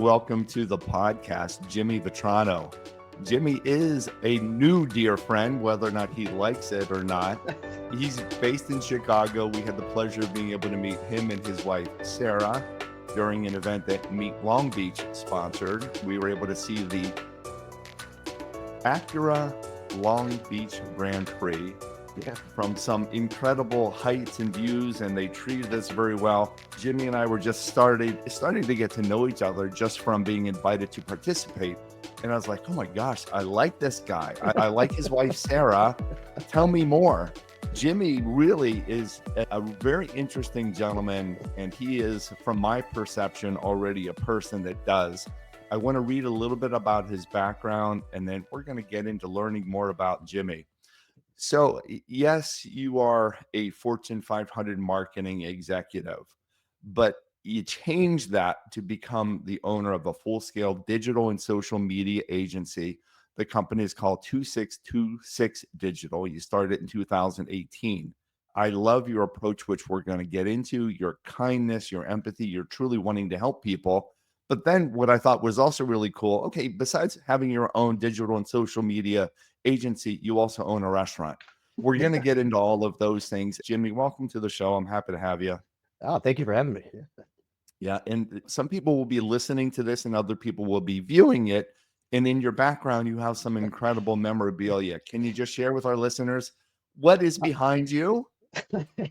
Welcome to the podcast, Jimmy Vetrano. Jimmy is a new dear friend, whether or not he likes it or not. He's based in Chicago. We had the pleasure of being able to meet him and his wife, Sarah, during an event that Meet Long Beach sponsored. We were able to see the Acura Long Beach Grand Prix from some incredible heights and views, and they treated us very well. Jimmy and I were just starting to get to know each other just from being invited to participate. And I was like, oh my gosh, I like this guy. I like his wife, Sarah. Tell me more. Jimmy really is a very interesting gentleman, and he is, from my perception, already a person that does. I want to read a little bit about his background, and then we're going to get into learning more about Jimmy. So, yes, you are a Fortune 500 marketing executive, but you changed that to become the owner of a full-scale digital and social media agency. The company is called 2626 Digital. You started in 2018. I love your approach, which we're going to get into, your kindness, your empathy, you're truly wanting to help people. But then what I thought was also really cool, okay, besides having your own digital and social media agency, you also own a restaurant. We're going to get into all of those things. Jimmy, welcome to the show. I'm happy to have you. Oh, thank you for having me. Yeah. And some people will be listening to this and other people will be viewing it. And in your background, you have some incredible memorabilia. Can you just share with our listeners what is behind you?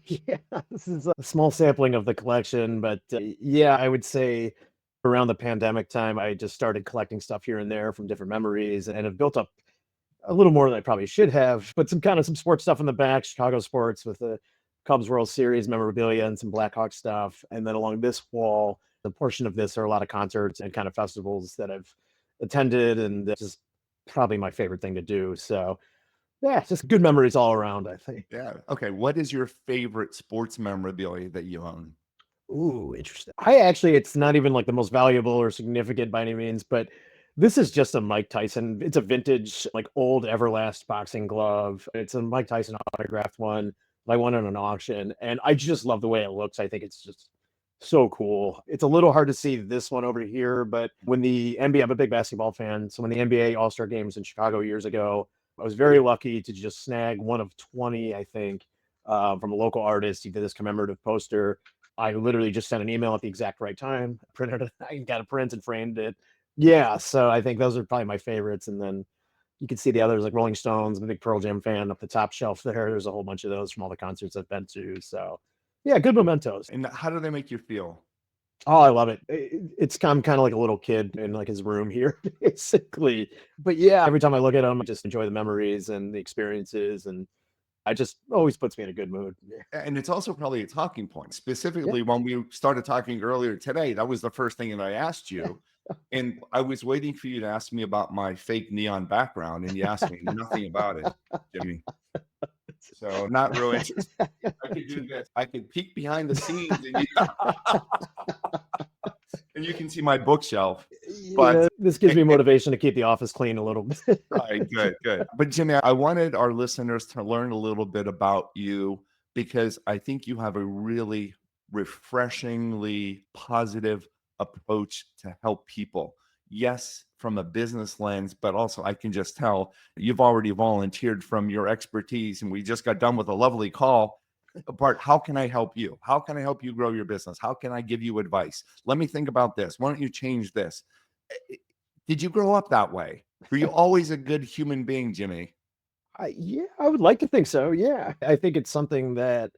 Yeah, this is a small sampling of the collection, but yeah, I would say around the pandemic time, I just started collecting stuff here and there from different memories and have built up a little more than I probably should have, but some sports stuff in the back, Chicago sports with the Cubs World Series memorabilia and some Blackhawk stuff. And then along this wall, the portion of this are a lot of concerts and kind of festivals that I've attended, and that's just probably my favorite thing to do. So yeah, just good memories all around, I think. Yeah. Okay. What is your favorite sports memorabilia that you own? Ooh, interesting. It's not even like the most valuable or significant by any means, but this is just a Mike Tyson. It's a vintage, like old Everlast boxing glove. It's a Mike Tyson autographed one that I won at an auction, and I just love the way it looks. I think it's just so cool. It's a little hard to see this one over here, but when the NBA, I'm a big basketball fan. So when the NBA All-Star games in Chicago years ago, I was very lucky to just snag one of 20, I think, from a local artist. He did this commemorative poster. I literally just sent an email at the exact right time, printed it, I got a print and framed it. Yeah, so I think those are probably my favorites. And then you can see the others like Rolling Stones. I'm a big Pearl Jam fan up the top shelf there. There's a whole bunch of those from all the concerts I've been to. So yeah, good mementos. And how do they make you feel? Oh, I love it. I'm kind of like a little kid in like his room here, basically. But yeah, every time I look at them, I just enjoy the memories and the experiences, and I just always puts me in a good mood. And it's also probably a talking point. Yeah. Specifically, when we started talking earlier today, that was the first thing that I asked you. And I was waiting for you to ask me about my fake neon background, and you asked me nothing about it, Jimmy. So not real interested. I could do this. I could peek behind the scenes, and you can see my bookshelf. But Yeah, this gives me motivation to keep the office clean a little bit. right, good. But Jimmy, I wanted our listeners to learn a little bit about you because I think you have a really refreshingly positive approach to help people. Yes, from a business lens, but also I can just tell you've already volunteered from your expertise, and we just got done with a lovely call. Bart, how can I help you? How can I help you grow your business? How can I give you advice? Let me think about this. Why don't you change this? Did you grow up that way? Were you always a good human being, Jimmy? Yeah, I would like to think so. Yeah, I think it's something that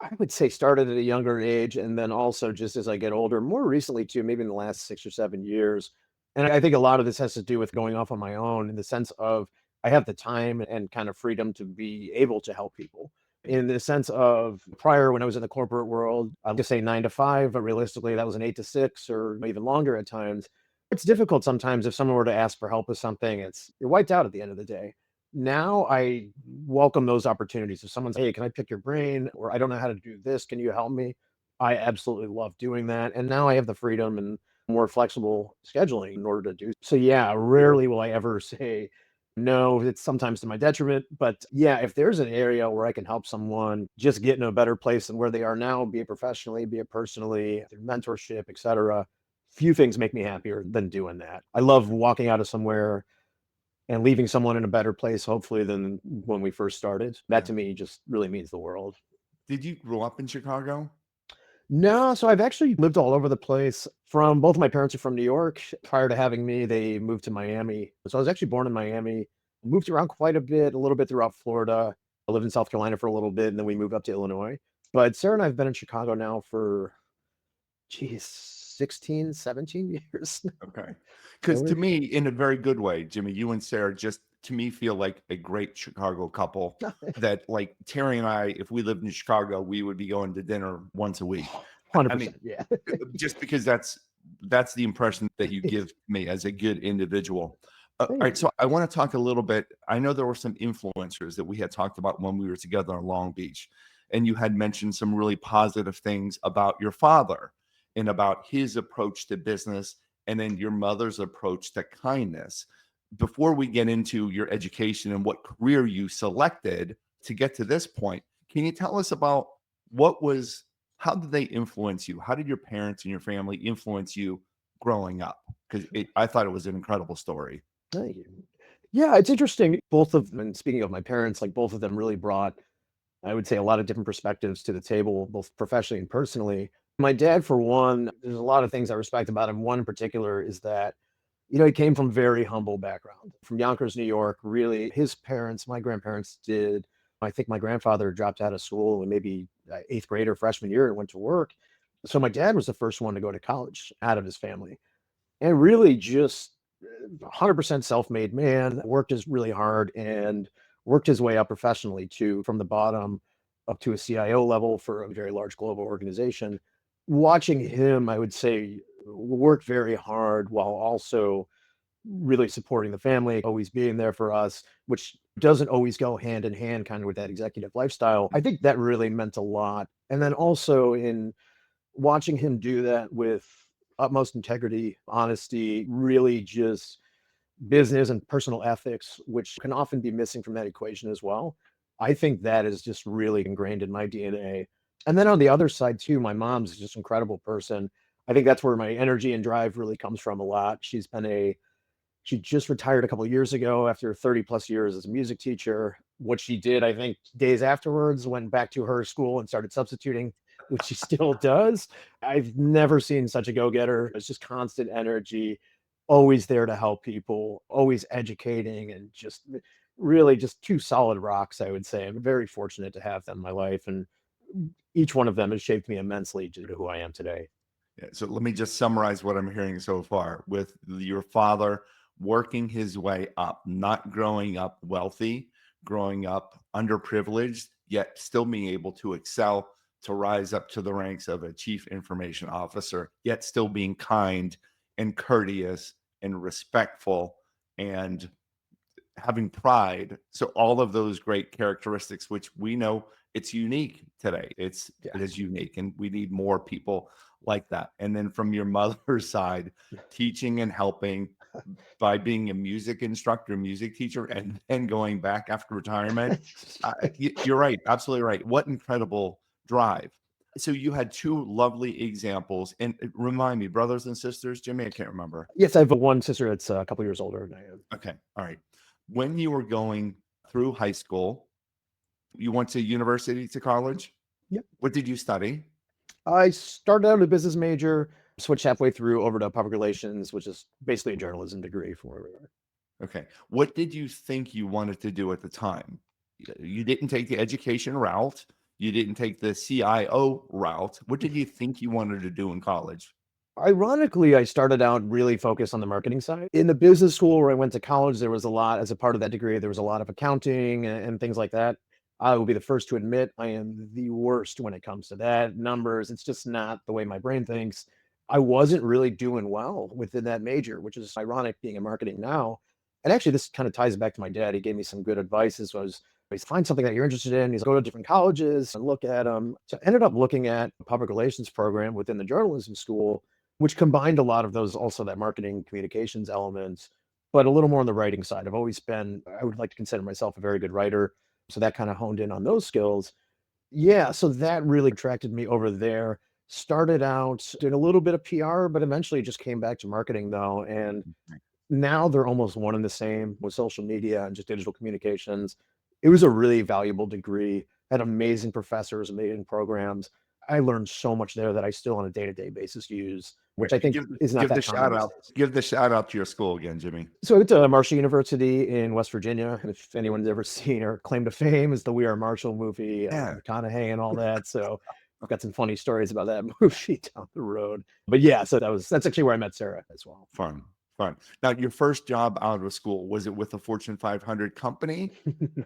I would say started at a younger age, and then also just as I get older, more recently too, maybe in the last 6 or 7 years. And I think a lot of this has to do with going off on my own in the sense of I have the time and kind of freedom to be able to help people. In the sense of prior, when I was in the corporate world, I'll just say 9 to 5, but realistically, that was an 8 to 6 or even longer at times. It's difficult sometimes if someone were to ask for help with something, you're wiped out at the end of the day. Now I welcome those opportunities. If someone's, hey, can I pick your brain? Or I don't know how to do this. Can you help me? I absolutely love doing that. And now I have the freedom and more flexible scheduling in order to do. So yeah, rarely will I ever say no. It's sometimes to my detriment. But yeah, if there's an area where I can help someone just get in a better place than where they are now, be it professionally, be it personally, through mentorship, etc., few things make me happier than doing that. I love walking out of somewhere and leaving someone in a better place, hopefully, than when we first started. That Yeah. to me just really means the world. Did you grow up in Chicago? No, so I've actually lived all over the place. From both of my parents are from New York. Prior to having me, they moved to Miami. So I was actually born in Miami, moved around quite a little bit throughout Florida. I lived in South Carolina for a little bit, and then we moved up to Illinois. But Sarah and I have been in Chicago now for, geez, 16, 17 years. Okay. So Because to me, in a very good way, Jimmy, you and Sarah just to me feel like a great Chicago couple that like Terry and I, if we lived in Chicago, we would be going to dinner once a week. I mean, 100%. Yeah. just because that's the impression that you give me as a good individual. All Thank right, you. so I want to talk a little bit. I know there were some influencers that we had talked about when we were together in Long Beach, and you had mentioned some really positive things about your father and about his approach to business, and then your mother's approach to kindness. Before we get into your education and what career you selected to get to this point, can you tell us about what was how did they influence you? How did your parents and your family influence you growing up? Because I thought it was an incredible story. Thank you. Yeah, it's interesting. Both of them, and speaking of my parents, like both of them really brought, I would say, a lot of different perspectives to the table, both professionally and personally. My dad, for one, there's a lot of things I respect about him. One in particular is that, he came from very humble background, from Yonkers, New York. Really, his parents, my grandparents did. I think my grandfather dropped out of school in maybe eighth grade or freshman year and went to work. So my dad was the first one to go to college out of his family, and really just 100% self-made man, worked as really hard and worked his way up professionally too, from the bottom up to a CIO level for a very large global organization. Watching him, I would say, work very hard while also really supporting the family, always being there for us, which doesn't always go hand in hand kind of with that executive lifestyle. I think that really meant a lot. And then also in watching him do that with utmost integrity, honesty, really just business and personal ethics, which can often be missing from that equation as well. I think that is just really ingrained in my DNA. And then on the other side too, my mom's just an incredible person. I think that's where my energy and drive really comes from a lot. She just retired a couple of years ago after 30 plus years as a music teacher. What she did, I think, days afterwards, went back to her school and started substituting, which she still does. I've never seen such a go-getter. It's just constant energy, always there to help people, always educating, and just really just two solid rocks, I would say. I'm very fortunate to have them in my life, and each one of them has shaped me immensely to who I am today. Yeah, so let me just summarize what I'm hearing so far with your father working his way up, not growing up wealthy, growing up underprivileged, yet still being able to excel to rise up to the ranks of a chief information officer, yet still being kind and courteous and respectful and having pride. So all of those great characteristics, which we know it's unique today. Yeah. It is unique, and we need more people like that. And then from your mother's side, teaching and helping by being a music instructor, music teacher, and then going back after retirement. You're right, absolutely right. What incredible drive. So you had two lovely examples, and remind me, brothers and sisters, Jimmy. I can't remember. Yes, I have one sister that's a couple years older than I am. Okay, all right. When you were going through high school, you went to university to college. Yep. What did you study? I started out a business major, switched halfway through over to public relations, which is basically a journalism degree from where we are. Okay. What did you think you wanted to do at the time? You didn't take the education route. You didn't take the CIO route. What did you think you wanted to do in college? Ironically, I started out really focused on the marketing side. In the business school where I went to college, there was a lot, as a part of that degree, there was a lot of accounting and things like that. I will be the first to admit I am the worst when it comes to that. Numbers, it's just not the way my brain thinks. I wasn't really doing well within that major, which is ironic being in marketing now. And actually, this kind of ties back to my dad. He gave me some good advice. This was, he's find something that you're interested in. He's go to different colleges and look at them. So I ended up looking at a public relations program within the journalism school, which combined a lot of those, also that marketing communications elements, but a little more on the writing side. I've always been, I would like to consider myself a very good writer. So that kind of honed in on those skills. Yeah. So that really attracted me over there. Started out doing a little bit of PR, but eventually just came back to marketing though. And now they're almost one and the same with social media and just digital communications. It was a really valuable degree, had amazing professors, amazing programs. I learned so much there that I still on a day-to-day basis use, which I think is not Give the that common shout these out. days. Give the shout out to your school again, Jimmy. So I went to Marshall University in West Virginia. And if anyone's ever seen or claim to fame is the We Are Marshall movie, Yeah, McConaughey and all that. So I've got some funny stories about that movie down the road. But yeah, so that's actually where I met Sarah as well. fun, fun. Now, your first job out of school, was it with a Fortune 500 company?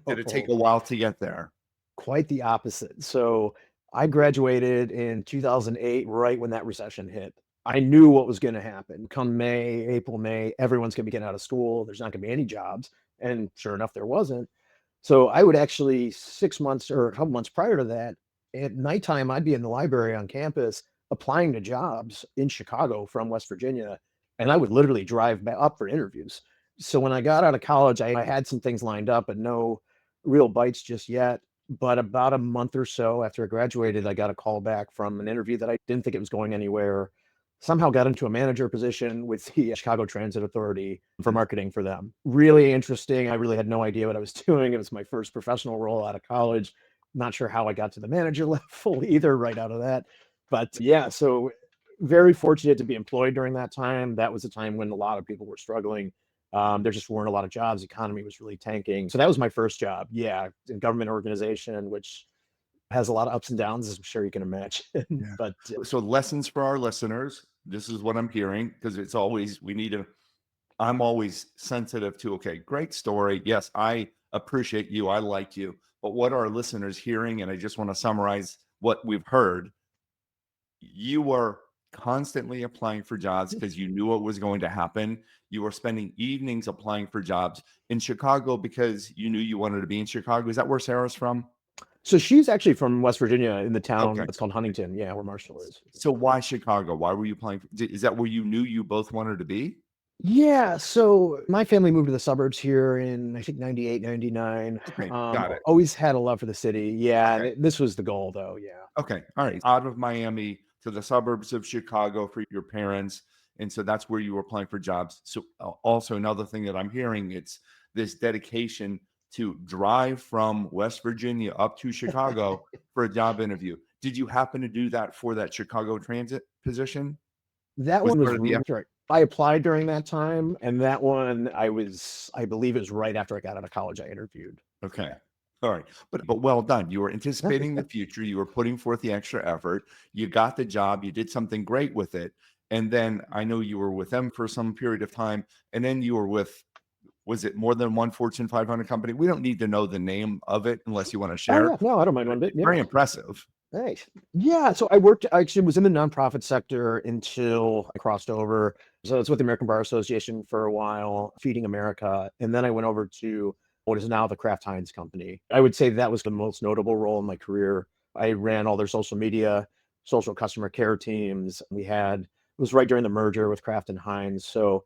Did it take No. a while to get there? Quite the opposite. So I graduated in 2008, right when that recession hit. I knew what was going to happen. Come May, April, May, everyone's going to be getting out of school. There's not going to be any jobs. And sure enough, there wasn't. So I would actually 6 months or a couple months prior to that, at nighttime, I'd be in the library on campus applying to jobs in Chicago from West Virginia. And I would literally drive back up for interviews. So when I got out of college, I had some things lined up, but no real bites just yet. But about a month or so after I graduated, I got a call back from an interview that I didn't think it was going anywhere. Somehow got into a manager position with the Chicago Transit Authority for marketing for them. Really interesting. I really had no idea what I was doing. It was my first professional role out of college. Not sure how I got to the manager level either right out of that. But yeah, so very fortunate to be employed during that time. That was a time when a lot of people were struggling. There just weren't a lot of jobs. The economy was really tanking. So that was my first job. Yeah, in government organization, which has a lot of ups and downs, as I'm sure you can imagine. Yeah. But So lessons for our listeners. This is what I'm hearing because it's always we need to. I'm always sensitive to. Okay, great story. Yes, I appreciate you. I like you. But what are our listeners hearing? And I just want to summarize what we've heard. You were constantly applying for jobs because you knew what was going to happen. You were spending evenings applying for jobs in Chicago because you knew you wanted to be in Chicago. Is that where Sarah's from? so she's actually from West Virginia in the town Okay. that's called Huntington. Yeah, where Marshall is. So why Chicago? Why were you applying? Is that where you knew you both wanted to be? Yeah, so my family moved to the suburbs here in I think 98, 99. Okay, got it. Always had a love for the city. Yeah, and Okay. this was the goal though. Yeah. Okay. All right. Out of Miami to the suburbs of Chicago for your parents. And so that's where you were applying for jobs. So also another thing that I'm hearing, it's this dedication to drive from West Virginia up to Chicago for a job interview. Did you happen to do that for that Chicago transit position? That Was one was part of the right. I applied during that time, and that one I believe it was right after I got out of college. I interviewed. Okay. All right. But well done. You were anticipating the future. You were putting forth the extra effort. You got the job. You did something great with it. And then I know you were with them for some period of time. And then you were with, was it more than one Fortune 500 company? We don't need to know the name of it unless you want to Oh share. yeah, no, I don't mind one bit. Very Yeah. impressive. Nice. Yeah, so I actually was in the nonprofit sector until I crossed over. So I was with the American Bar Association for a while, Feeding America, and then I went over to what is now the Kraft Heinz company. I would say that was the most notable role in my career. I ran all their social media, social customer care teams. It was right during the merger with Kraft and Heinz. So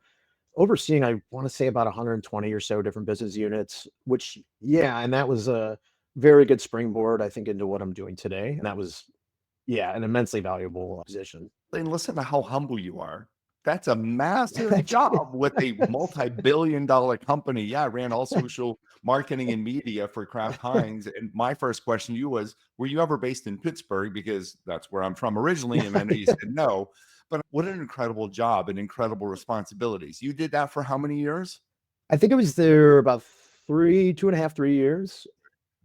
overseeing, I want to say about 120 or so different business units, which, yeah, and that was a very good springboard, I think, into what I'm doing today. And that was, yeah, an immensely valuable position. And listen to how humble you are. That's a massive job with a multi-billion-dollar company. Yeah, I ran all social marketing and media for Kraft Heinz. And my first question to you was, were you ever based in Pittsburgh? Because that's where I'm from originally. And I know you said no. But what an incredible job and incredible responsibilities. You did that for how many years? I think I was there about 2.5, 3 years.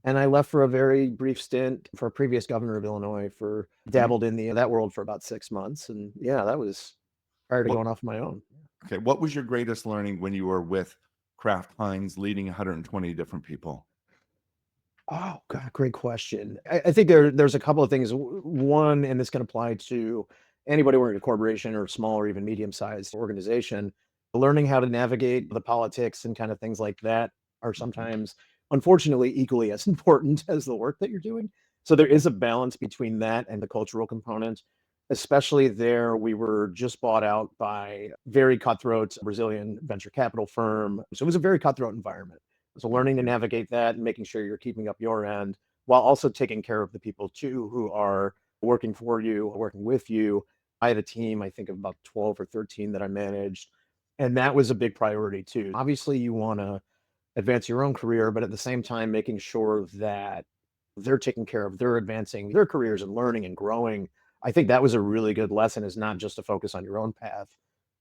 And I left for a very brief stint for a previous governor of Illinois for Mhm. dabbled in that world for about 6 months. And yeah, that was prior to What, going off my own. okay. What was your greatest learning when you were with Kraft Heinz leading 120 different people? Oh God, great question. I think there's a couple of things. One, and this can apply to anybody working in a corporation or small or even medium-sized organization, learning how to navigate the politics and kind of things like that are Mhm. sometimes, unfortunately, equally as important as the work that you're doing. So there is a balance between that and the cultural component. Especially there, we were just bought out by very cutthroat Brazilian venture capital firm. So it was a very cutthroat environment. So learning to navigate that and making sure you're keeping up your end while also taking care of the people too who are working for you, working with you. I had a team, I think of about 12 or 13 that I managed. And that was a big priority too. Obviously, you want to advance your own career, but at the same time, making sure that they're taking care of, they're advancing their careers and learning and growing. I think that was a really good lesson, is not just to focus on your own path,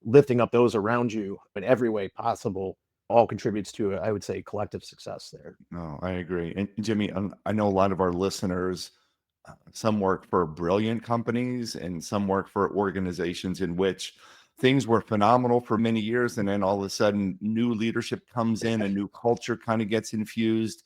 lifting up those around you in every way possible all contributes to, I would say, collective success there. No, I agree. And Jimmy, I know a lot of our listeners, some work for brilliant companies and some work for organizations in which things were phenomenal for many years. And then all of a sudden, new leadership comes in, a new culture kind of gets infused,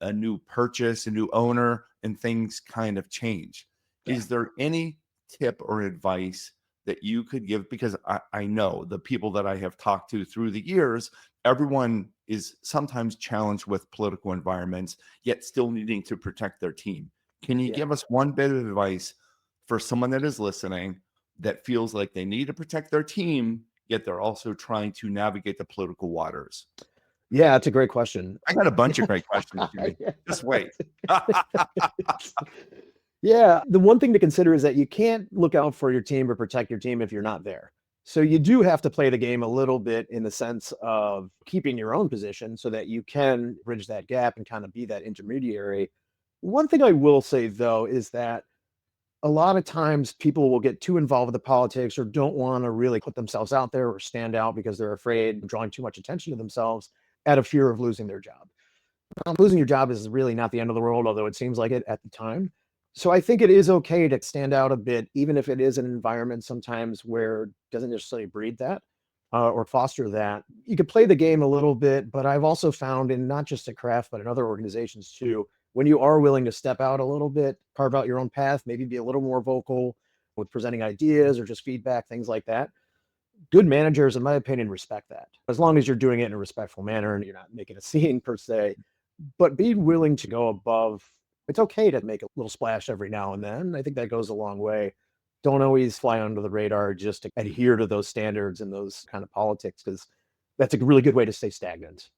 a new purchase, a new owner, and things kind of change. Yeah. Is there any tip or advice that you could give? Because I know the people that I have talked to through the years, everyone is sometimes challenged with political environments, yet still needing to protect their team. Can you Yeah. give us one bit of advice for someone that is listening that feels like they need to protect their team, yet they're also trying to navigate the political waters? Yeah, it's a great question. I got a bunch of great questions, Jimmy. Yeah. Just wait. Yeah, the one thing to consider is that you can't look out for your team or protect your team if you're not there. So you do have to play the game a little bit in the sense of keeping your own position so that you can bridge that gap and kind of be that intermediary. One thing I will say though is that a lot of times people will get too involved with the politics or don't want to really put themselves out there or stand out because they're afraid of drawing too much attention to themselves out of fear of losing their job. Losing your job is really not the end of the world, although it seems like it at the time. So I think it is okay to stand out a bit, even if it is an environment sometimes where it doesn't necessarily breed that or foster that. You could play the game a little bit, but I've also found in not just at Kraft, but in other organizations too, when you are willing to step out a little bit, carve out your own path, maybe be a little more vocal with presenting ideas or just feedback, things like that. Good managers, in my opinion, respect that as long as you're doing it in a respectful manner and you're not making a scene per se, but be willing to go above. It's okay to make a little splash every now and then. I think that goes a long way. Don't always fly under the radar just to adhere to those standards and those kind of politics, because that's a really good way to stay stagnant.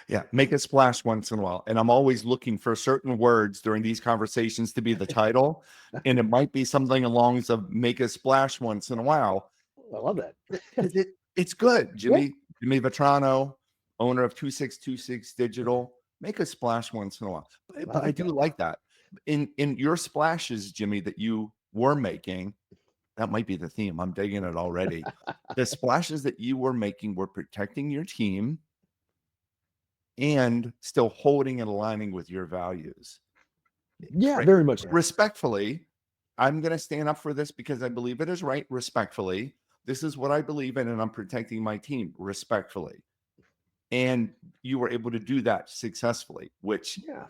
Yeah, make a splash once in a while. And I'm always looking for certain words during these conversations to be the title. And it might be something along of make a splash once in a while. I love that. Because it's good. Yeah. Jimmy Vetrano, owner of 2626 Digital. Make a splash once in a while. But I like do that. like that. In your splashes, Jimmy, that you were making, that might be the theme. I'm digging it already. The splashes that you were making were protecting your team and still holding and aligning with your values. Yeah, Right. very much so. Respectfully, I'm going to stand up for this because I believe it is right. Respectfully, this is what I believe in, and I'm protecting my team respectfully. And you were able to do that successfully, which Yeah.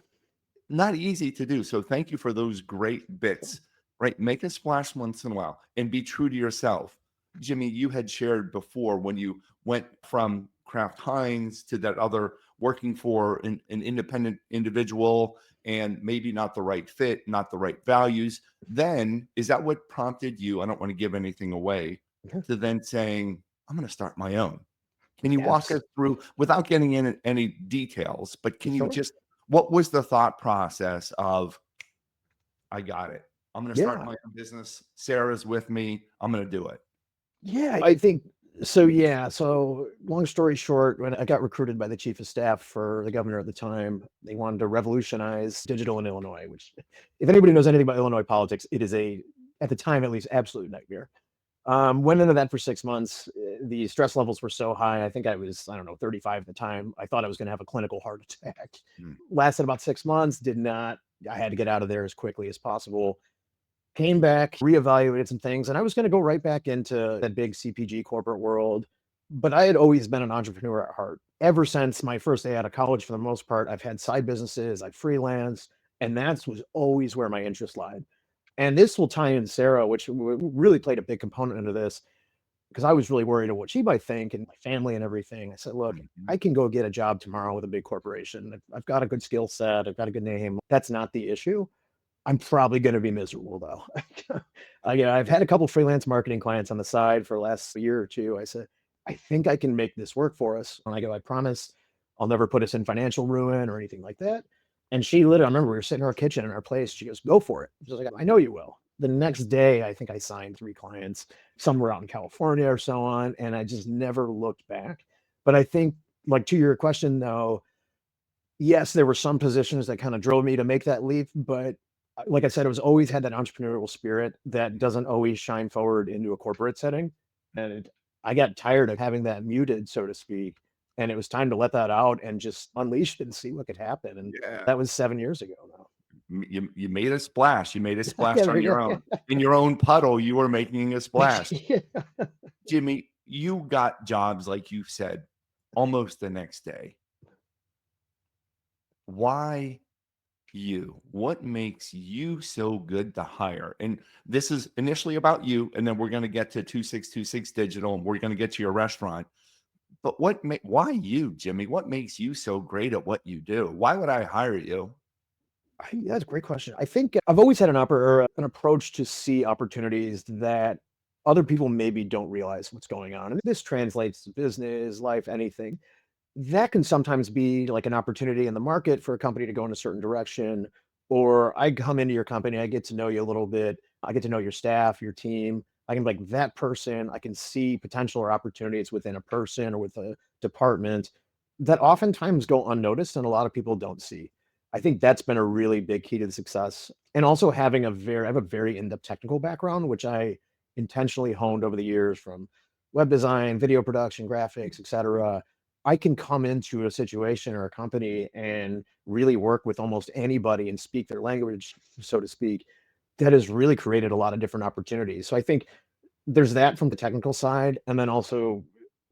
not easy to do. So thank you for those great bits, right? Make a splash once in a while and be true to yourself. Jimmy, you had shared before when you went from Kraft Heinz to that other working for an independent individual and maybe not the right fit, not the right values. Then is that what prompted you? I don't want to give anything away Mhm. to then saying, I'm going to start my own. Can you walk Yes. us through without getting in any details, but can you Sure. just, what was the thought process of, I got it. I'm going to start Yeah. my own business. Sarah's with me. I'm going to do it. Yeah, I think so. Yeah. So, long story short, when I got recruited by the chief of staff for the governor at the time, they wanted to revolutionize digital in Illinois, which, if anybody knows anything about Illinois politics, it is at the time at least, absolute nightmare. Went into that for 6 months. The stress levels were so high. I think I was, I don't know, 35 at the time. I thought I was going to have a clinical heart attack. Mm. Lasted about 6 months, did not. I had to get out of there as quickly as possible. Came back, reevaluated some things, and I was going to go right back into that big CPG corporate world. But I had always been an entrepreneur at heart. Ever since my first day out of college, for the most part, I've had side businesses, I've freelanced, and that was always where my interest lied. And this will tie in Sarah, which really played a big component into this, because I was really worried of what she might think and my family and everything. I said, look, Mhm. I can go get a job tomorrow with a big corporation. I've got a good skill set, I've got a good name. That's not the issue. I'm probably going to be miserable though. I've had a couple freelance marketing clients on the side for the last year or two. I said, I think I can make this work for us. And I go, I promise I'll never put us in financial ruin or anything like that. And she literally, I remember we were sitting in our kitchen in our place. She goes, go for it. She's like, I know you will. The next day, I think I signed 3 clients somewhere out in California or so on, and I just never looked back. But I think, like, to your question, though, yes, there were some positions that kinda drove me to make that leap, but, like I said, I was always had that entrepreneurial spirit that doesn't always shine forward into a corporate setting, and I got tired of having that muted, so to speak, and it was time to let that out and just unleash it and see what could happen, and Yeah. that was 7 years ago now. You made a splash. You made a Yeah, splash there on you your go. own. In your own puddle, you were making a splash. Yeah. Jimmy, you got jobs, like you said, almost the next day. Why you? What makes you so good to hire? And this is initially about you, and then we're going to get to 2626 Digital, and we're going to get to your restaurant. But why you, Jimmy? What makes you so great at what you do? Why would I hire you? That's a great question. I think I've always had an approach to see opportunities that other people maybe don't realize what's going on, and this translates to business, life, anything. That can sometimes be like an opportunity in the market for a company to go in a certain direction, or I come into your company, I get to know you a little bit, I get to know your staff, your team. I can like that person, I can see potential or opportunities within a person or with a department that oftentimes go unnoticed and a lot of people don't see. I think that's been a really big key to the success. And also I have a very in-depth technical background, which I intentionally honed over the years from web design, video production, graphics, etc. I can come into a situation or a company and really work with almost anybody and speak their language, so to speak. That has really created a lot of different opportunities. So I think there's that from the technical side, and then also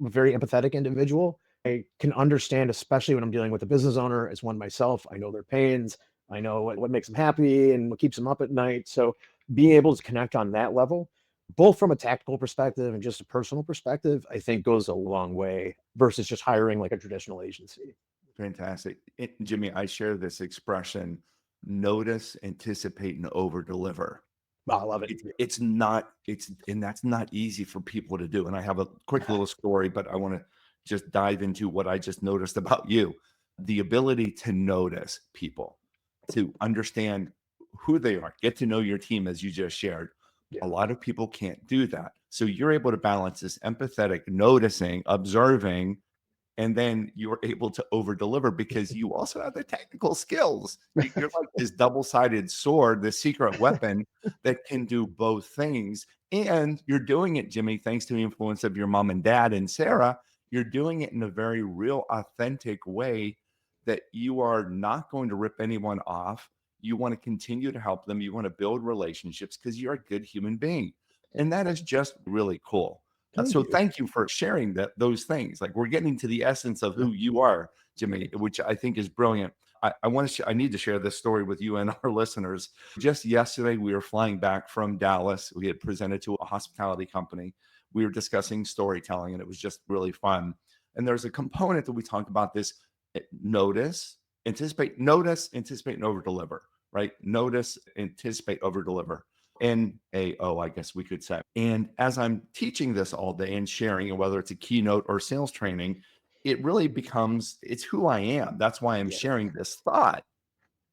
a very empathetic individual. I can understand, especially when I'm dealing with a business owner as one myself. I know their pains. I know what makes them happy and what keeps them up at night. So being able to connect on that level, both from a tactical perspective and just a personal perspective, I think goes a long way versus just hiring like a traditional agency. Fantastic. Jimmy, I share this expression: notice, anticipate, and over deliver. Oh, I love it. It's not it's and that's not easy for people to do. And I have a quick little story, but I want to just dive into what I just noticed about you. The ability to notice people, to understand who they are, get to know your team as you just shared. Yeah. A lot of people can't do that. So you're able to balance this empathetic noticing, observing, and then you're able to over deliver because you also have the technical skills. You're like this double-sided sword, this secret weapon that can do both things. And you're doing it, Jimmy, thanks to the influence of your mom and dad and Sarah. You're doing it in a very real, authentic way that you are not going to rip anyone off. You want to continue to help them. You want to build relationships because you're a good human being. And that is just really cool. Thank So you. thank you for sharing those things. Like, we're getting to the essence of who you are, Jimmy, which I think is brilliant. I want to. I need to share this story with you and our listeners. Just yesterday, we were flying back from Dallas. We had presented to a hospitality company. We were discussing storytelling, and it was just really fun. And there's a component that we talk about this: notice, anticipate, and over deliver. Right? Notice, anticipate, over deliver. NAO, I guess we could say. And as I'm teaching this all day and sharing, and whether it's a keynote or sales training, it really becomes it's who I am. That's why I'm Yeah. sharing this thought.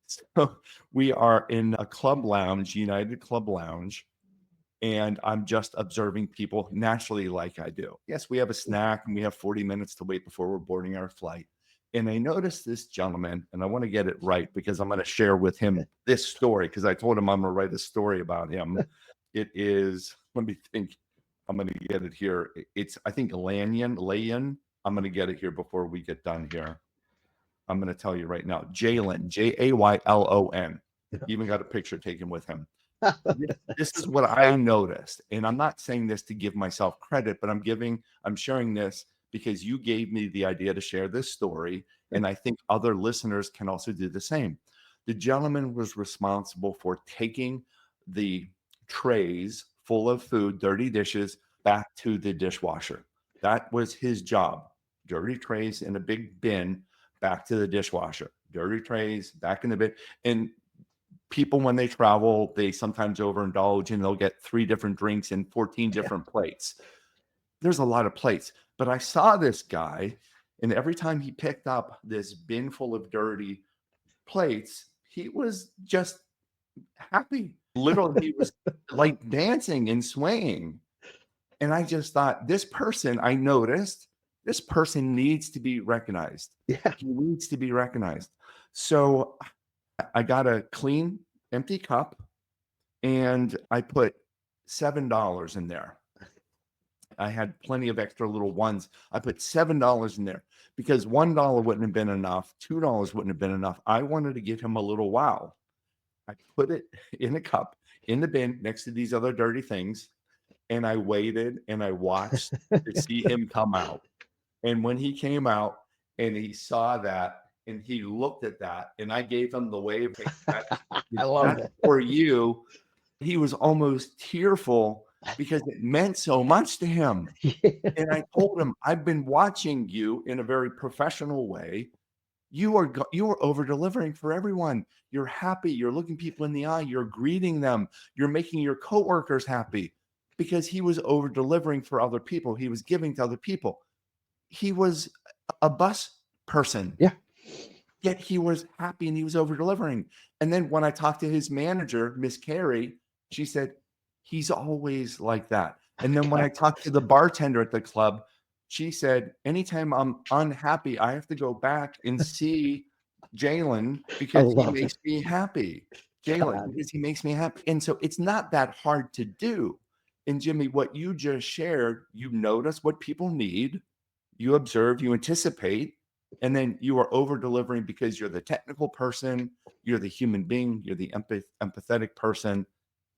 So we are in a club lounge, United Club Lounge, and I'm just observing people naturally like I do. Yes, we have a snack and we have 40 minutes to wait before we're boarding our flight. And I noticed this gentleman, and I want to get it right because I'm going to share with him this story because I told him I'm going to write a story about him. It is, let me think, I'm going to get it here. It's, I think, Layan. I'm going to get it here before we get done here. I'm going to tell you right now. Jalen, Jaylon. He even got a picture taken with him. This is what I noticed. And I'm not saying this to give myself credit, but I'm sharing this because you gave me the idea to share this story. And I think other listeners can also do the same. The gentleman was responsible for taking the trays full of food, dirty dishes, back to the dishwasher. That was his job. Dirty trays in a big bin, back to the dishwasher. Dirty trays, back in the bin. And people, when they travel, they sometimes overindulge and they'll get 3 different drinks and 14 Yeah. different plates. There's a lot of plates, but I saw this guy, and every time he picked up this bin full of dirty plates, he was just happy. Literally, he was like dancing and swaying. And I just thought, this person, I noticed, this person needs to be recognized. Yeah. He needs to be recognized. So I got a clean, empty cup and I put $7 in there. I had plenty of extra little ones. I put $7 in there because $1 wouldn't have been enough. $2 wouldn't have been enough. I wanted to give him a little wow. I put it in a cup in the bin next to these other dirty things. And I waited and I watched to see him come out. And when he came out and he saw that and he looked at that and I gave him the wave, "Hey, I love that's that. for you." He was almost tearful because it meant so much to him. Yeah. And I told him, "I've been watching you in a very professional way. You are over delivering for everyone. You're happy. You're looking people in the eye. You're greeting them. You're making your coworkers happy." Because he was over delivering for other people. He was giving to other people. He was a bus person, Yeah. yet he was happy and he was over delivering. And then when I talked to his manager, Miss Carey, she said, "He's always like that." And then when I talked to the bartender at the club, she said, "Anytime I'm unhappy, I have to go back and see Jalen I because he love it. makes me happy. Jalen, God. because he makes me happy." And so it's not that hard to do. And Jimmy, what you just shared, you notice what people need, you observe, you anticipate, and then you are over delivering because you're the technical person, you're the human being, you're the empathetic person.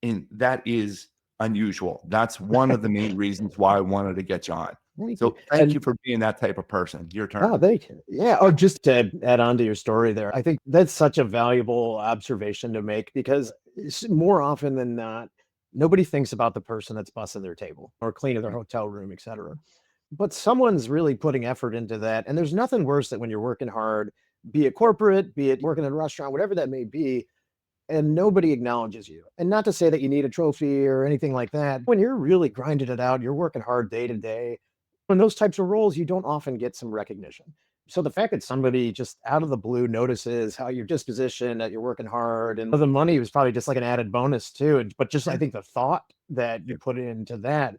And that is unusual. That's one of the main reasons why I wanted to get you on. Thank you. So thank you And for being that type of person. Your oh, turn. thank you. Yeah. Oh, just to add on to your story there, I think that's such a valuable observation to make because more often than not, nobody thinks about the person that's bussing their table or cleaning their hotel room, et cetera. But someone's really putting effort into that. And there's nothing worse than when you're working hard, be it corporate, be it working in a restaurant, whatever that may be, and nobody acknowledges you. And not to say that you need a trophy or anything like that. When you're really grinding it out, you're working hard day to day. In those types of roles, you don't often get some recognition. So the fact that somebody just out of the blue notices how your disposition, that you're working hard, and the money was probably just like an added bonus too. But just I Yeah. think the thought that Yeah. you put into that,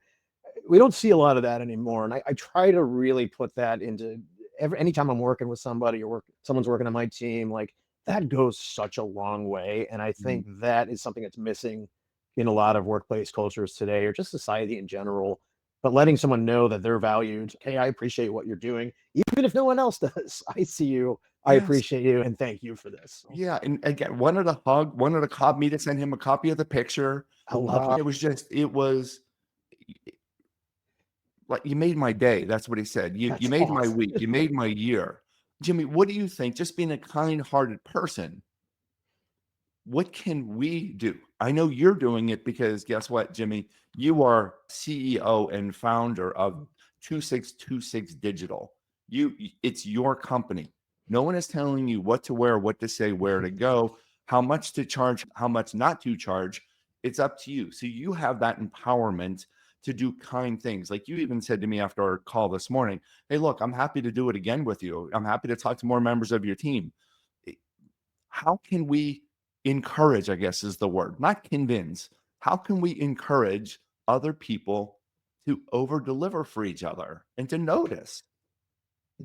we don't see a lot of that anymore. And I try to really put that into anytime I'm working with somebody or someone's working on my team, like that goes such a long way. And I think Mhm. that is something that's missing in a lot of workplace cultures today or just society in general. But letting someone know that they're valued. Hey, I appreciate what you're doing. Even if no one else does, I see you. I Yes. appreciate you and thank you for this. So, Yeah. And again, wanted a hug, wanted to call me to send him a copy of the picture. I love It was just, it was like, "You made my day." That's what he said. You that's made my awesome. week. You made my year." Jimmy, what do you think? Just being a kind-hearted person, what can we do? I know you're doing it because guess what, Jimmy? You are CEO and founder of 2626 Digital. It's your company. No one is telling you what to wear, what to say, where to go, how much to charge, how much not to charge. It's up to you. So you have that empowerment to do kind things. Like you even said to me after our call this morning, "Hey, look, I'm happy to do it again with you. I'm happy to talk to more members of your team." How can we encourage, I guess is the word, not convince. How can we encourage other people to over deliver for each other and to notice?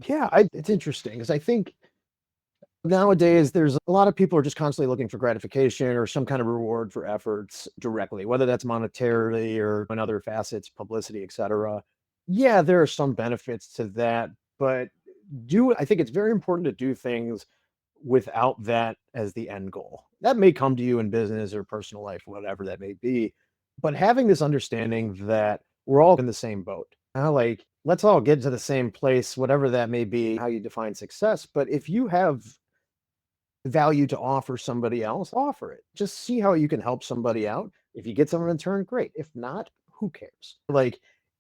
Yeah, it's interesting because I think nowadays there's a lot of people are just constantly looking for gratification or some kind of reward for efforts directly, whether that's monetarily or in other facets, publicity, etc. Yeah, there are some benefits to that, but do I think it's very important to do things without that as the end goal. That may come to you in business or personal life, whatever that may be. But having this understanding that we're all in the same boat. Like, let's all get to the same place, whatever that may be, how you define success. But if you have value to offer somebody else, offer it. Just see how you can help somebody out. If you get some in return, great. If not, who cares? Like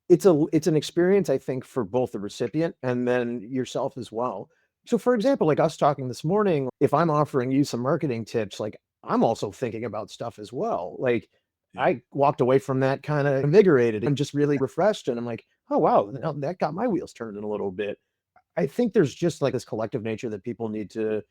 it's an experience I think for both the recipient and then yourself as well. So for example, like us talking this morning, if I'm offering you some marketing tips, like I'm also thinking about stuff as well. Like Yeah. I walked away from that kind of invigorated and just really refreshed and I'm like, "Oh wow, now that got my wheels turning a little bit." I think there's just like this collective nature that people need to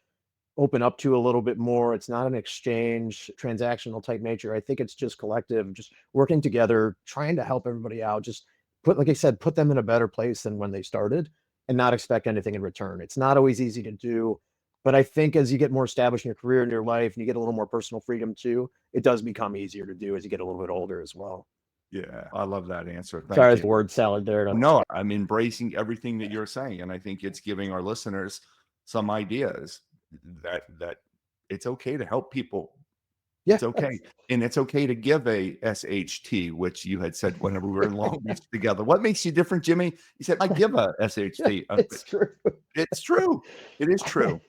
open up to a little bit more. It's not an exchange, transactional type nature. I think it's just collective, just working together, trying to help everybody out. Just put, like I said, put them in a better place than when they started and not expect anything in return. It's not always easy to do. But I think as you get more established in your career and your life and you get a little more personal freedom too, it does become easier to do as you get a little bit older as well. Yeah, I love that answer. Sorry, Thank it's you. word salad there. No, I'm embracing everything that you're saying, and I think it's giving our listeners some ideas that it's okay to help people. Yeah. It's okay, and it's okay to give a SHT, which you had said whenever we were in Long Beach together. What makes you different, Jimmy? You said, "I give a Yeah, SHT." it's true. It's true. It is true.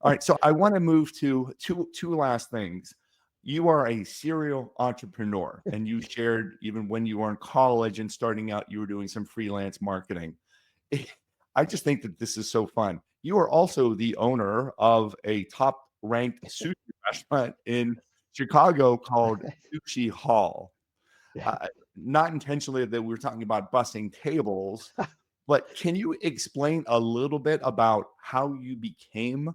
All right, so I wanna move to two last things. You are a serial entrepreneur, and you shared even when you were in college and starting out, you were doing some freelance marketing. I just think that this is so fun. You are also the owner of a top-ranked sushi restaurant in Chicago called Sushi Hall. Not intentionally that we're talking about bussing tables, but can you explain a little bit about how you became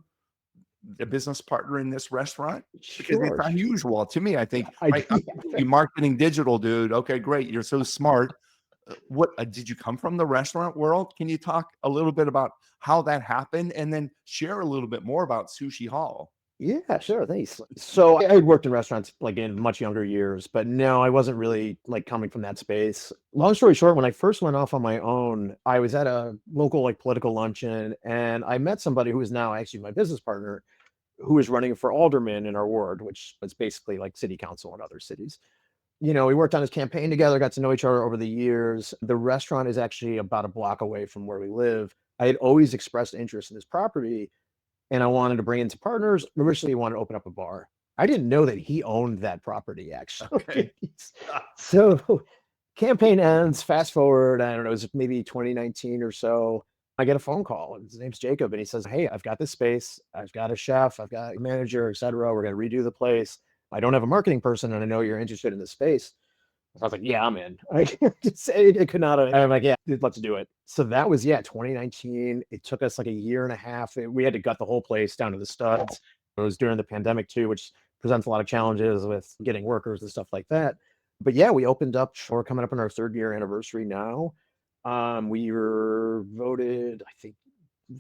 the business partner in this restaurant? Because it's Sure. unusual to me, I think, I right? I'm thinking marketing digital, dude. Okay, great. You're so smart. What did you come from the restaurant world? Can you talk a little bit about how that happened and then share a little bit more about Sushi Hall? Yeah, sure. Thanks. So I had worked in restaurants like in much younger years, but no, I wasn't really like coming from that space. Long story short, when I first went off on my own, I was at a local like political luncheon and I met somebody who is now actually my business partner who was running for alderman in our ward, which was basically like city council in other cities. We worked on his campaign together, got to know each other over the years. The restaurant is actually about a block away from where we live. I had always expressed interest in this property and I wanted to bring in some partners. Originally, he wanted to open up a bar. I didn't know that he owned that property Okay. actually. So campaign ends, fast forward, I don't know, it was maybe 2019 or so. I get a phone call. His name's Jacob, and he says, "Hey, I've got this space. I've got a chef. I've got a manager, etc. We're going to redo the place. I don't have a marketing person, and I know you're interested in the space." I was like, "Yeah, I'm in." It could not have. I'm like, "Yeah, let's do it." So that was, yeah, 2019. It took us like a year and a half. We had to gut the whole place down to the studs. It was during the pandemic too, which presents a lot of challenges with getting workers and stuff like that. But yeah, we opened up. We're coming up on our third year anniversary now. We were voted, I think,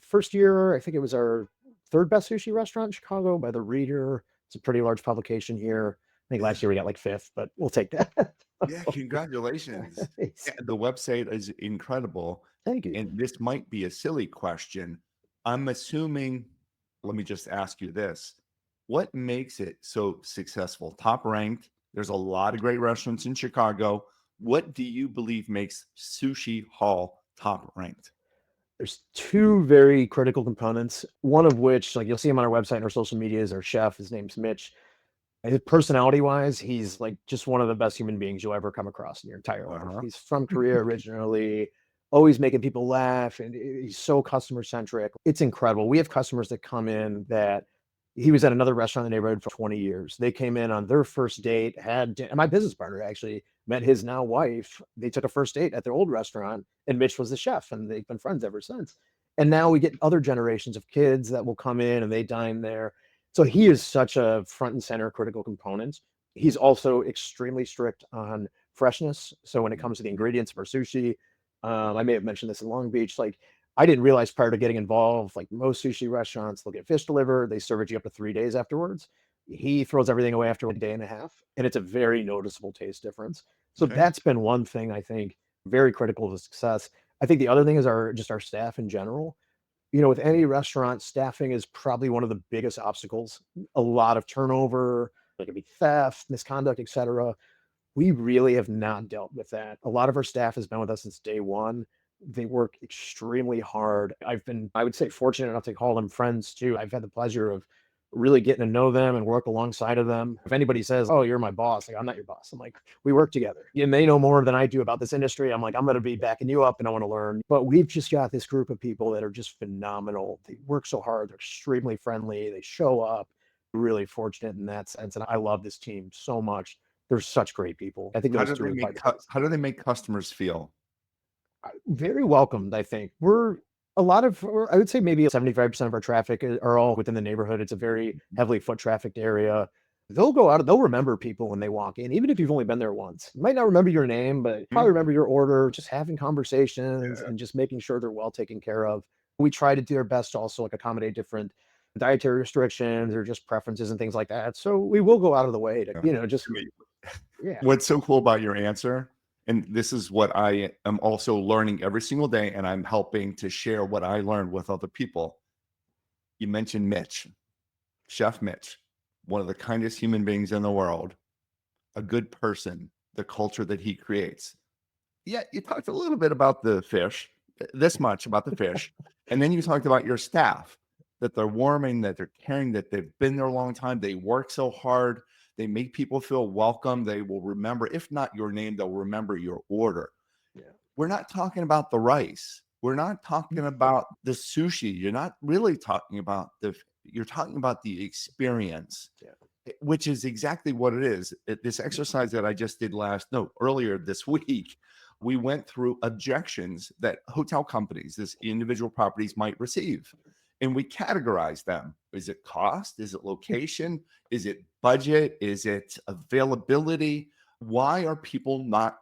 first year. I think it was our third best sushi restaurant in Chicago by the Reader. It's a pretty large publication here. I think Yeah. last year we got like fifth, but we'll take that. Yeah, congratulations. Yeah, Thanks. the website is incredible. Thank you. And this might be a silly question. I'm assuming, let me just ask you this. What makes it so successful? Top ranked. There's a lot of great restaurants in Chicago. What do you believe makes Sushi Hall top ranked? There's two very critical components. One of which, like you'll see him on our website and our social medias, our chef, his name's Mitch. His personality wise, he's like just one of the best human beings you'll ever come across in your entire life. Uh-huh. He's from Korea originally, always making people laugh, and he's so customer centric. It's incredible. We have customers that come in that he was at another restaurant in the neighborhood for 20 years. They came in on their first date, and my business partner actually met his now wife. They took a first date at their old restaurant, and Mitch was the chef, and they've been friends ever since. And now we get other generations of kids that will come in and they dine there. So he is such a front and center critical component. He's also extremely strict on freshness. So when it comes to the ingredients of our sushi, I may have mentioned this in Long Beach. Like I didn't realize prior to getting involved, like most sushi restaurants, they'll get fish delivered, they serve it to you up to 3 days afterwards. He throws everything away after a day and a half, and it's a very noticeable taste difference. So Okay. that's been one thing I think very critical to success. I think the other thing is our staff in general. With any restaurant, staffing is probably one of the biggest obstacles. A lot of turnover, it could be theft, misconduct, etc. We really have not dealt with that. A lot of our staff has been with us since day one. They work extremely hard. I've been, I would say, fortunate enough to call them friends too. I've had the pleasure of really getting to know them and work alongside of them. If anybody says, "Oh, you're my boss," like I'm not your boss. I'm like, we work together. And they know more than I do about this industry. I'm like, I'm going to be backing you up and I want to learn. But we've just got this group of people that are just phenomenal. They work so hard. They're extremely friendly. They show up. Really fortunate in that sense. And I love this team so much. They're such great people. I think How those do two they are make probably the biggest. how do they make customers feel? Very welcomed, I think. We're A lot of, or I would say maybe 75% of our traffic are all within the neighborhood. It's a very heavily foot trafficked area. They'll remember people when they walk in, even if you've only been there once. You might not remember your name, but probably Mhm. remember your order, just having conversations and just making sure they're well taken care of. We try to do our best to also like accommodate different dietary restrictions or just preferences and things like that. So we will go out of the way to, Yeah. just, Jimmy, yeah. what's so cool about your answer, and this is what I am also learning every single day, and I'm helping to share what I learned with other people. You mentioned Mitch, Chef Mitch, one of the kindest human beings in the world, a good person, the culture that he creates. Yeah, you talked a little bit about the fish, this much about the fish, and then you talked about your staff, that they're warming, that they're caring, that they've been there a long time, they work so hard, they make people feel welcome, they will remember, if not your name, they'll remember your order. Yeah. We're not talking about the rice. We're not talking about the sushi. You're not really talking about you're talking about the experience, Yeah. which is exactly what it is. This exercise that I just did earlier this week, we went through objections that hotel companies, this individual properties might receive. And we categorize them. Is it cost? Is it location? Is it budget? Is it availability? Why are people not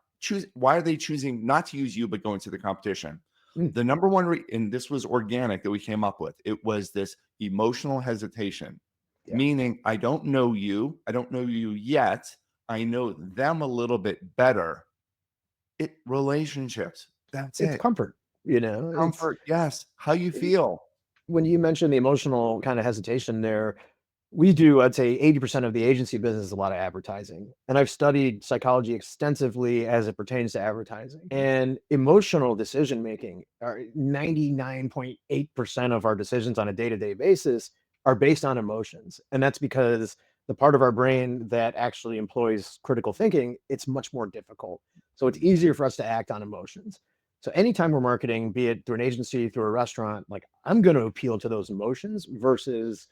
why are they choosing not to use you but going to the competition? Mm, The number one and this was organic that we came up with. It was this emotional hesitation, yeah. meaning I don't know you. I don't know you yet. I know them a little bit better. Relationships. That's It's it. comfort, it's Comfort. Yes. How you it, feel. when you mentioned the emotional kind of hesitation there, we do, I'd say 80% of the agency business is a lot of advertising. And I've studied psychology extensively as it pertains to advertising. And emotional decision making are 99.8% of our decisions on a day-to-day basis are based on emotions. And that's because the part of our brain that actually employs critical thinking, it's much more difficult. So it's easier for us to act on emotions. So anytime we're marketing, be it through an agency, through a restaurant, like I'm going to appeal to those emotions versus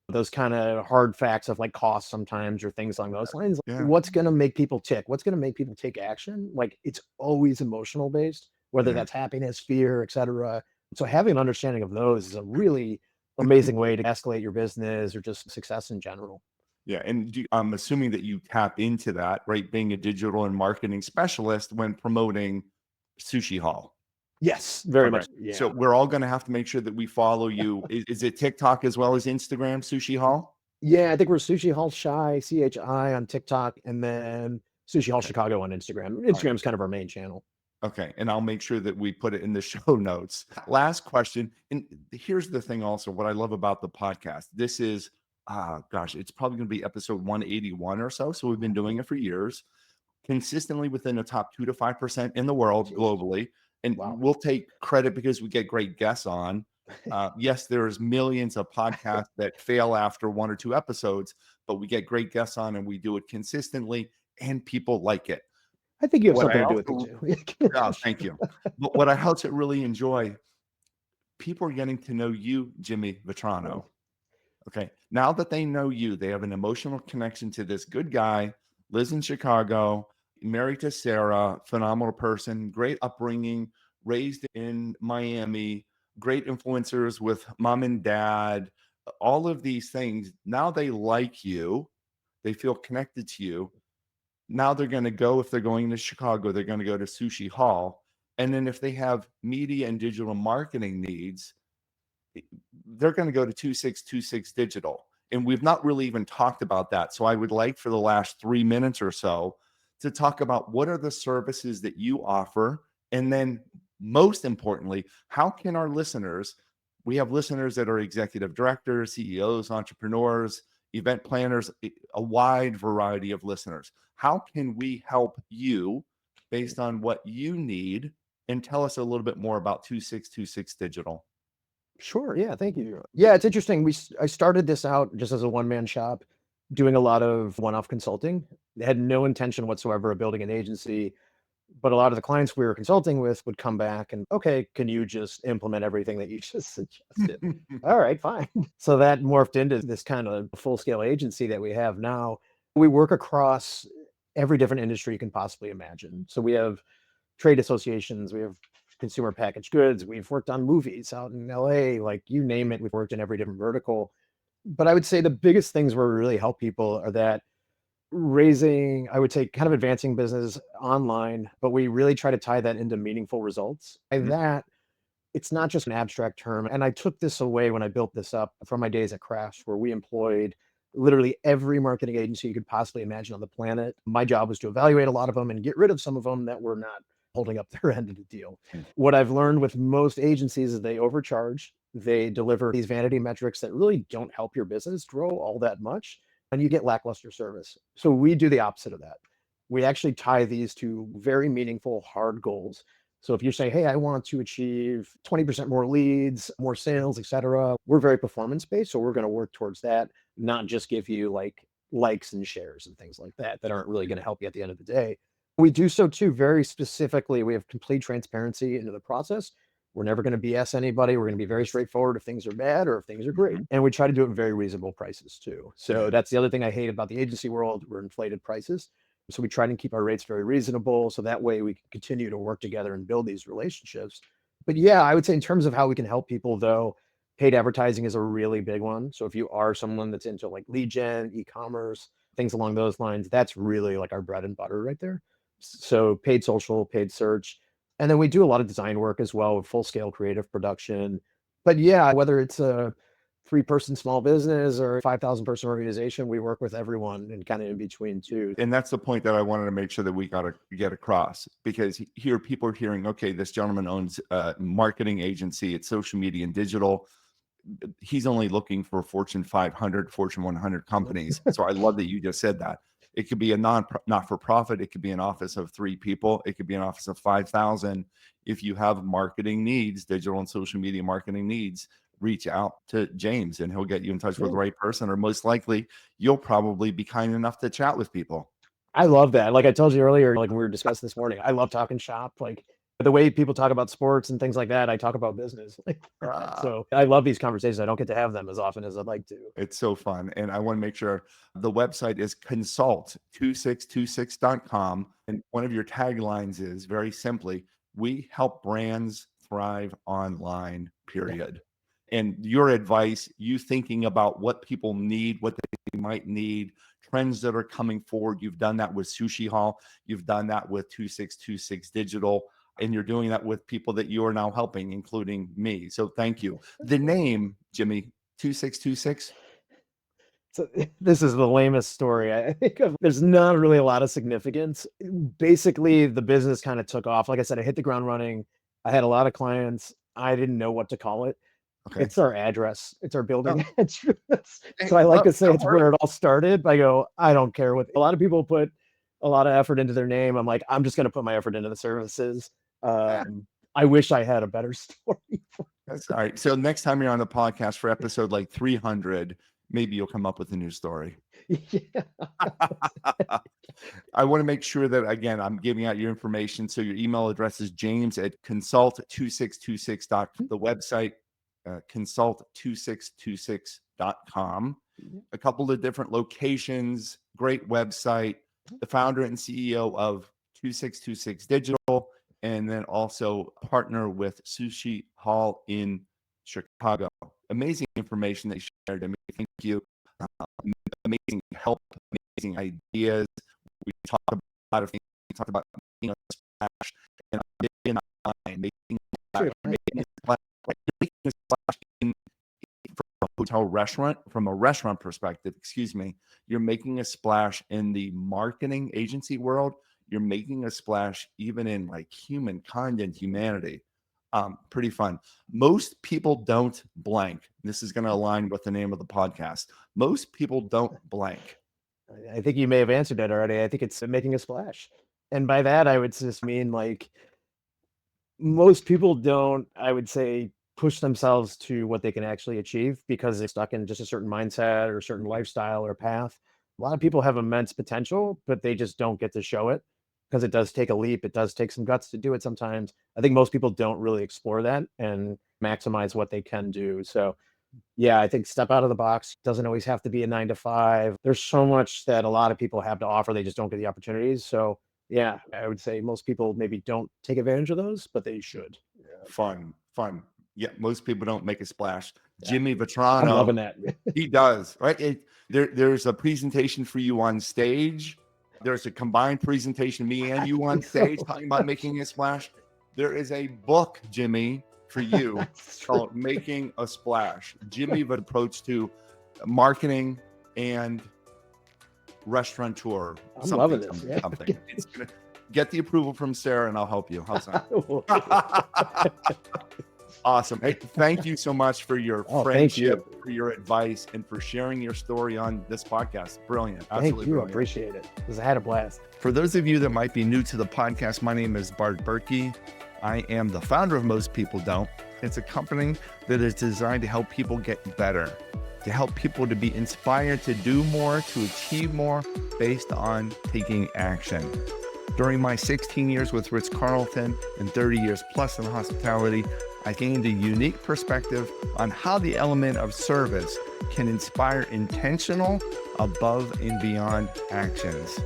those kind of hard facts of like cost sometimes or things along those lines. Yeah. What's going to make people tick? What's going to make people take action? Like it's always emotional based, whether Yeah. that's happiness, fear, etc. So having an understanding of those is a really amazing way to escalate your business or just success in general. Yeah. And I'm assuming that you tap into that, right? Being a digital and marketing specialist when promoting Sushi Hall. Yes, very Okay. much. So Yeah. we're all going to have to make sure that we follow you. Is it TikTok as well as Instagram, Sushi Hall? Yeah, I think we're Sushi Hall Shy, CHI on TikTok, and then Sushi Hall Okay. Chicago on Instagram. All right. Instagram's kind of our main channel. Okay. And I'll make sure that we put it in the show notes. Last question. And here's the thing also, what I love about the podcast. This is, gosh, it's probably going to be episode 181 or so. So we've been doing it for years, consistently within the top 2 to 5% in the world Jeez. globally. And Wow. we'll take credit because we get great guests on. Yes, there's millions of podcasts that fail after one or two episodes, but we get great guests on and we do it consistently and people like it. I think you have What I something to do with it also, too. thank you. But what I also really enjoy, people are getting to know you, Jimmy Vetrano. Oh, Okay. Now that they know you, they have an emotional connection to this good guy, lives in Chicago, married to Sarah, phenomenal person, great upbringing, raised in Miami, great influencers with mom and dad, all of these things. Now they like you, they feel connected to you. Now they're going to go, if they're going to Chicago, they're going to go to Sushi Hall. And then if they have media and digital marketing needs, they're going to go to 2626 digital. And we've not really even talked about that. So I would like for the last 3 minutes or so to talk about what are the services that you offer. And then most importantly, how can our listeners, we have listeners that are executive directors, CEOs, entrepreneurs, event planners, a wide variety of listeners. How can we help you based on what you need? And tell us a little bit more about 2626 digital. sure. Yeah. Thank you. Yeah, it's interesting. I started this out just as a one man shop, doing a lot of one off consulting. I had no intention whatsoever of building an agency, but a lot of the clients we were consulting with would come back and, okay, can you just implement everything that you just suggested? All right, fine. So that morphed into this kind of full scale agency that we have now. We work across every different industry you can possibly imagine. So we have trade associations, we have consumer packaged goods. We've worked on movies out in LA, like you name it. We've worked in every different vertical. But I would say the biggest things where we really help people are that raising, I would say, kind of advancing business online, but we really try to tie that into meaningful results. By Mhm. that, it's not just an abstract term. And I took this away when I built this up from my days at Kraft, where we employed literally every marketing agency you could possibly imagine on the planet. My job was to evaluate a lot of them and get rid of some of them that were not holding up their end of the deal. What I've learned with most agencies is they overcharge. They deliver these vanity metrics that really don't help your business grow all that much, and you get lackluster service. So we do the opposite of that. We actually tie these to very meaningful, hard goals. So if you say, hey, I want to achieve 20% more leads, more sales, et cetera, we're very performance based. So we're going to work towards that, not just give you like likes and shares and things like that that aren't really going to help you at the end of the day. We do so too, very specifically. We have complete transparency into the process. We're never going to BS anybody. We're going to be very straightforward if things are bad or if things are great. Mhm. And we try to do it at very reasonable prices too. So Yeah. that's the other thing I hate about the agency world. We're inflated prices. So we try to keep our rates very reasonable. So that way we can continue to work together and build these relationships. But yeah, I would say in terms of how we can help people though, paid advertising is a really big one. So if you are someone that's into like lead gen, e-commerce, things along those lines, that's really like our bread and butter right there. So paid social, paid search. And then we do a lot of design work as well with full scale creative production. But yeah, whether it's a 3-person small business or 5,000 person organization, we work with everyone and kind of in between too. And that's the point that I wanted to make sure that we got to get across, because here people are hearing, okay, this gentleman owns a marketing agency, it's social media and digital. He's only looking for Fortune 500, Fortune 100 companies. So I love that you just said that. It could be a not for profit. It could be an office of 3 people. It could be an office of 5,000. If you have marketing needs, digital and social media marketing needs, reach out to James and he'll get you in touch with Yeah. the right person. Or most likely, you'll probably be kind enough to chat with people. I love that. Like I told you earlier, like when we were discussing this morning, I love talking shop. Like the way people talk about sports and things like that, I talk about business like that. Ah, So I love these conversations. I don't get to have them as often as I'd like to. it's so fun. And I want to make sure the website is consult2626.com. And one of your taglines is very simply, we help brands thrive online, Yeah. period. And your advice, you thinking about what people need, what they might need, trends that are coming forward. You've done that with Sushi Hall. You've done that with 2626 Digital. And you're doing that with people that you are now helping, including me. So thank you. The name, Jimmy, 2626. So this is the lamest story I think of. There's not really a lot of significance. Basically, the business kind of took off. Like I said, I hit the ground running. I had a lot of clients. I didn't know what to call it. Okay. It's our address. It's our Oh, building address. hey, So I like to say don't it's worry. where it all started. I go, I don't care what a lot of people put a lot of effort into their name. I'm like, I'm just going to put my effort into the services. Eh, I wish I had a better story. that's all right. So next time you're on the podcast for episode like 300, maybe you'll come up with a new story. Yeah. I want to make sure that, again, I'm giving out your information. So your email address is james at consult2626.com. The website, consult2626.com. A couple of different locations, great website. The founder and CEO of 2626 Digital, and then also partner with Sushi Hall in Chicago. Amazing information that you shared. I mean, thank you. Amazing help, amazing ideas. We talked about a lot of things. We talked about making a splash and in online, making a splash, Sure. making a splash, making a splash in from a hotel restaurant, from a restaurant perspective, excuse me, you're making a splash in the marketing agency world. You're making a splash even in like humankind and humanity. Pretty fun. Most people don't blank. This is going to align with the name of the podcast. Most people don't blank. I think you may have answered it already. I think it's making a splash. And by that, I would just mean like most people don't, I would say, push themselves to what they can actually achieve because they're stuck in just a certain mindset or a certain lifestyle or path. A lot of people have immense potential, but they just don't get to show it because it does take a leap. It does take some guts to do it sometimes. I think most people don't really explore that and maximize what they can do. So yeah, I think step out of the box doesn't always have to be a 9 to 5. There's so much that a lot of people have to offer. They just don't get the opportunities. So, yeah, I would say most people maybe don't take advantage of those, but they should. fun. Yeah, most people don't make a splash. Yeah. Jimmy I'm Vetrano, loving that. he does, right? There's a presentation for you on stage. There's a combined presentation, me and you on stage, talking about making a splash. There is a book, Jimmy, for you That's true. called Making a Splash. Jimmy, but approach to marketing and restaurateur. I'm loving this. Something. It's gonna get the approval from Sarah, and I'll help you. How's that? Awesome. Hey, thank you so much for your friendship, for your advice, and for sharing your story on this podcast. Brilliant. Absolutely Thank you. brilliant. I appreciate it, because I had a blast. For those of you that might be new to the podcast, my name is Bart Berkey. I am the founder of Most People Don't. It's a company that is designed to help people get better, to help people to be inspired to do more, to achieve more based on taking action. During my 16 years with Ritz-Carlton and 30 years plus in hospitality, I gained a unique perspective on how the element of service can inspire intentional, above and beyond actions.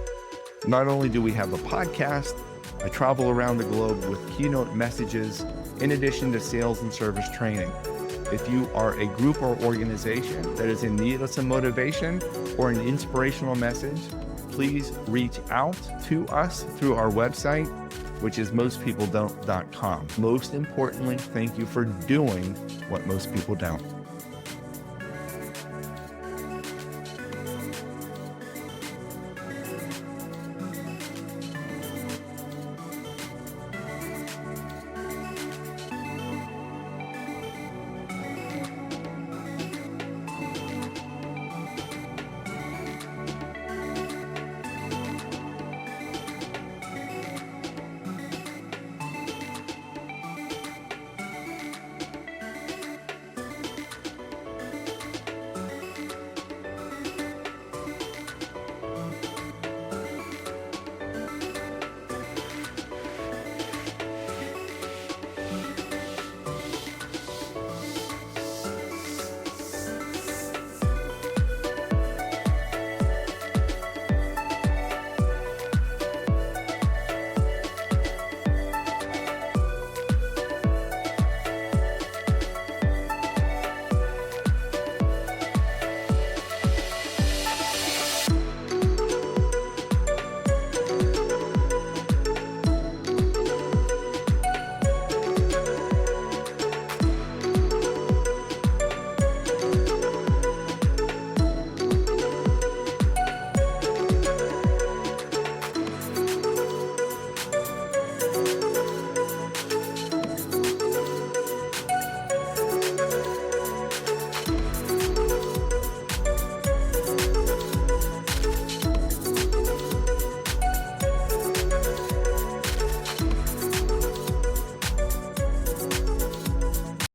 Not only do we have a podcast, I travel around the globe with keynote messages in addition to sales and service training. If you are a group or organization that is in need of some motivation or an inspirational message, please reach out to us through our website, which is mostpeopledon't.com. Most importantly, thank you for doing what most people don't.